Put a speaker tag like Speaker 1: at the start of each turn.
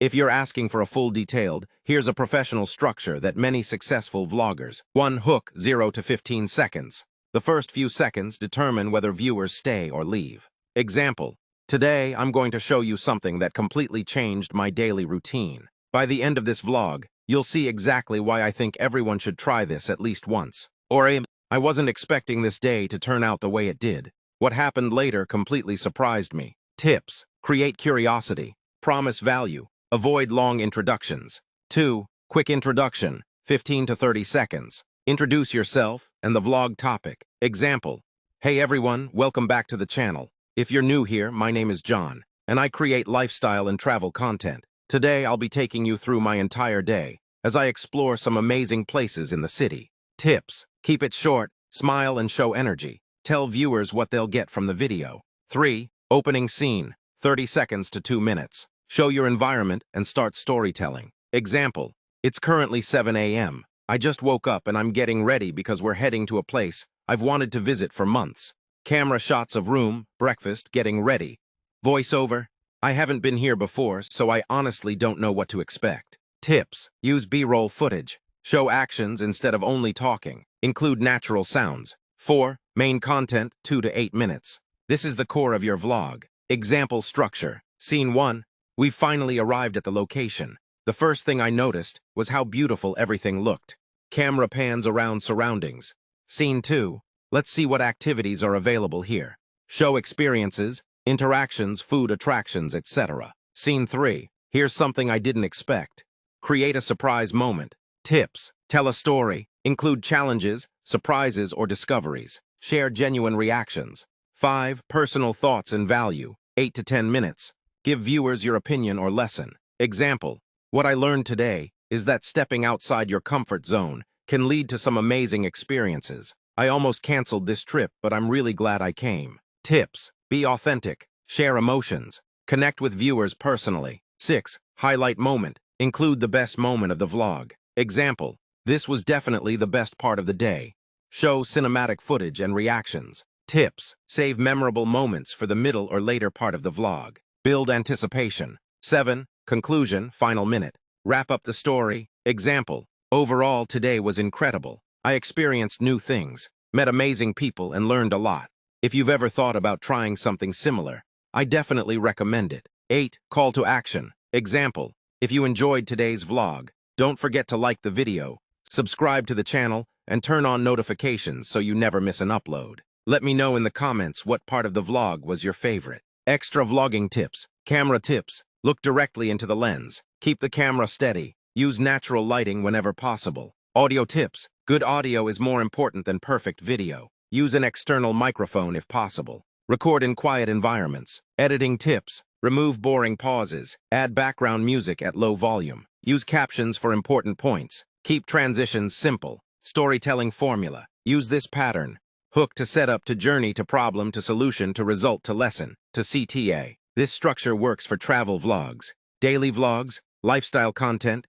Speaker 1: If you're asking for a full detailed, here's a professional structure that many successful vloggers. 1. Hook 0 to 15 seconds. The first few seconds determine whether viewers stay or leave. Example: today I'm going to show you something that completely changed my daily routine. By the end of this vlog, you'll see exactly why I think everyone should try this at least once. Or I wasn't expecting this day to turn out the way it did. What happened later completely surprised me. Tips: create curiosity. Promise value. Avoid long introductions. 2. Quick introduction, 15 to 30 seconds. Introduce yourself and the vlog topic. Example: hey everyone, welcome back to the channel. If you're new here, my name is John, and I create lifestyle and travel content. Today I'll be taking you through my entire day as I explore some amazing places in the city. Tips: keep it short, smile and show energy. Tell viewers what they'll get from the video. 3. Opening scene, 30 seconds to 2 minutes. Show your environment and start storytelling. Example: it's currently 7 a.m. I just woke up and I'm getting ready because we're heading to a place I've wanted to visit for months. Camera shots of room, breakfast, getting ready. Voiceover: I haven't been here before, so I honestly don't know what to expect. Tips: use B-roll footage. Show actions instead of only talking. Include natural sounds. 4. Main content, 2 to 8 minutes. This is the core of your vlog. Example structure. Scene 1. We've finally arrived at the location. The first thing I noticed was how beautiful everything looked. Camera pans around surroundings. Scene 2. Let's see what activities are available here. Show experiences, interactions, food attractions, etc. Scene 3. Here's something I didn't expect. Create a surprise moment. Tips: tell a story. Include challenges, surprises, or discoveries. Share genuine reactions. 5. Personal thoughts and value. 8 to 10 minutes. Give viewers your opinion or lesson. Example: what I learned today is that stepping outside your comfort zone can lead to some amazing experiences. I almost canceled this trip, but I'm really glad I came. Tips: be authentic. Share emotions. Connect with viewers personally. 6. Highlight moment. Include the best moment of the vlog. Example: this was definitely the best part of the day. Show cinematic footage and reactions. Tips: save memorable moments for the middle or later part of the vlog. Build anticipation. 7. Conclusion, final minute. Wrap up the story. Example: overall, today was incredible. I experienced new things, met amazing people, and learned a lot. If you've ever thought about trying something similar, I definitely recommend it. 8. Call to action. Example: if you enjoyed today's vlog, don't forget to like the video, subscribe to the channel, and turn on notifications so you never miss an upload. Let me know in the comments what part of the vlog was your favorite. Extra vlogging tips. Camera tips. Look directly into the lens. Keep the camera steady. Use natural lighting whenever possible. Audio tips. Good audio is more important than perfect video. Use an external microphone if possible. Record in quiet environments. Editing tips. Remove boring pauses. Add background music at low volume. Use captions for important points. Keep transitions simple. Storytelling formula. Use this pattern. Hook to setup to journey to problem to solution to result to lesson to CTA. This structure works for travel vlogs, daily vlogs, lifestyle content,